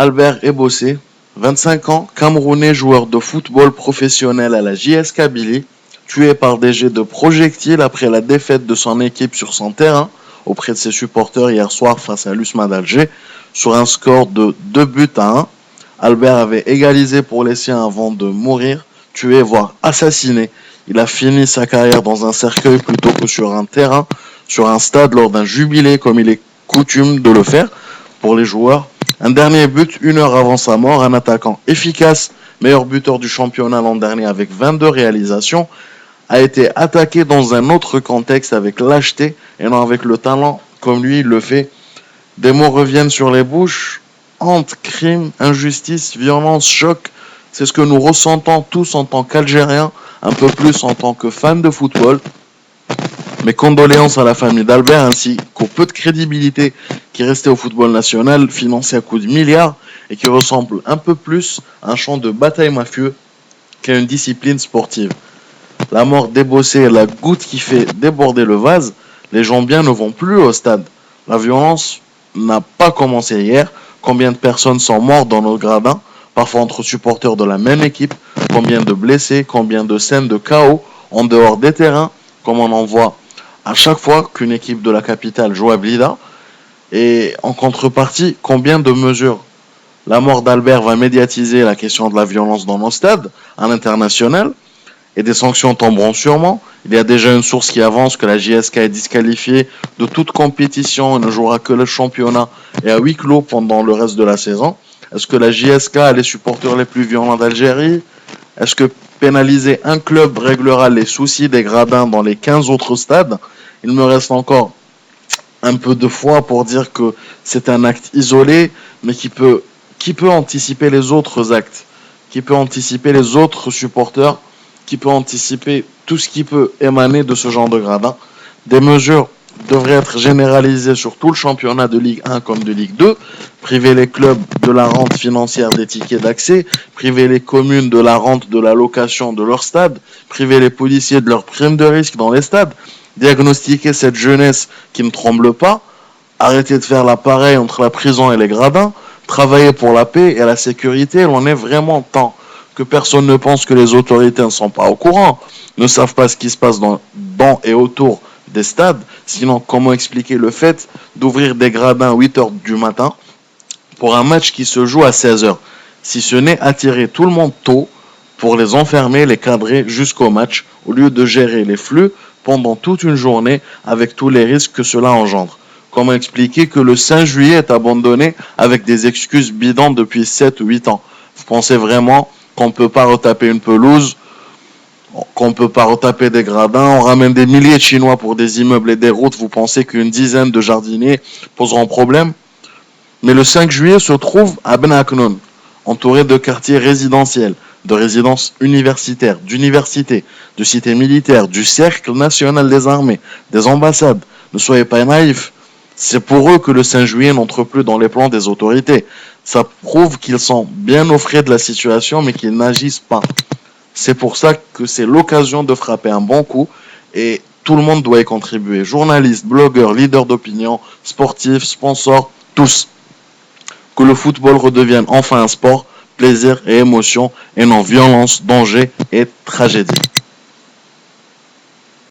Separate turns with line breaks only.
Albert Ebossé, 25 ans, Camerounais, joueur de football professionnel à la JS Kabylie, tué par des jets de projectiles après la défaite de son équipe sur son terrain auprès de ses supporters hier soir face à l'USMA d'Alger sur un score de 2-1. Albert avait égalisé pour les siens avant de mourir, tué voire assassiné. Il a fini sa carrière dans un cercueil plutôt que sur un terrain, sur un stade lors d'un jubilé comme il est coutume de le faire pour les joueurs. Un dernier but, 1 heure avant sa mort, un attaquant efficace, meilleur buteur du championnat l'an dernier avec 22 réalisations, a été attaqué dans un autre contexte avec lâcheté et non avec le talent comme lui il le fait. Des mots reviennent sur les bouches, honte, crime, injustice, violence, choc. C'est ce que nous ressentons tous en tant qu'Algériens, un peu plus en tant que fans de football. Mes condoléances à la famille d'Albert ainsi qu'au peu de crédibilité qui restait au football national, financé à coups de milliards et qui ressemble un peu plus à un champ de bataille mafieux qu'à une discipline sportive. La mort d'Ebossé est la goutte qui fait déborder le vase. Les gens bien ne vont plus au stade. La violence n'a pas commencé hier. Combien de personnes sont mortes dans nos gradins, parfois entre supporters de la même équipe, combien de blessés, combien de scènes de chaos en dehors des terrains, comme on en voit à chaque fois qu'une équipe de la capitale joue à Blida. Et en contrepartie, combien de mesures. La mort d'Albert va médiatiser la question de la violence dans nos stades, à l'international, et des sanctions tomberont sûrement. Il y a déjà une source qui avance que la JSK est disqualifiée de toute compétition et ne jouera que le championnat et à huis clos pendant le reste de la saison. Est-ce que la JSK a les supporters les plus violents d'Algérie? Est-ce que pénaliser un club réglera les soucis des gradins dans les 15 autres stades? Il me reste encore un peu de foi pour dire que c'est un acte isolé, mais qui peut anticiper les autres actes, qui peut anticiper les autres supporters, qui peut anticiper tout ce qui peut émaner de ce genre de gradin. Des mesures devraient être généralisées sur tout le championnat de Ligue 1 comme de Ligue 2, priver les clubs de la rente financière des tickets d'accès, priver les communes de la rente de la location de leur stade, priver les policiers de leurs primes de risque dans les stades, diagnostiquer cette jeunesse qui ne tremble pas, arrêter de faire la pareille entre la prison et les gradins, travailler pour la paix et la sécurité. Il en est vraiment temps que personne ne pense que les autorités ne sont pas au courant, ne savent pas ce qui se passe dans et autour des stades. Sinon, comment expliquer le fait d'ouvrir des gradins à 8h du matin pour un match qui se joue à 16h, si ce n'est attirer tout le monde tôt pour les enfermer, les cadrer jusqu'au match, au lieu de gérer les flux pendant toute une journée avec tous les risques que cela engendre. Comment expliquer que le 5 juillet est abandonné avec des excuses bidons depuis 7 ou 8 ans? Vous pensez vraiment qu'on ne peut pas retaper une pelouse, qu'on ne peut pas retaper des gradins, on ramène des milliers de Chinois pour des immeubles et des routes, vous pensez qu'une dizaine de jardiniers poseront problème? Mais le 5 juillet se trouve à Ben Aknoun, entouré de quartiers résidentiels, de résidences universitaires, d'universités, de cités militaires, du cercle national des armées, des ambassades. Ne soyez pas naïfs. C'est pour eux que le 5 juillet n'entre plus dans les plans des autorités. Ça prouve qu'ils sont bien au frais de la situation, mais qu'ils n'agissent pas. C'est pour ça que c'est l'occasion de frapper un bon coup et tout le monde doit y contribuer. Journalistes, blogueurs, leaders d'opinion, sportifs, sponsors, tous. Que le football redevienne enfin un sport, plaisir et émotion, et non violence, danger et tragédie.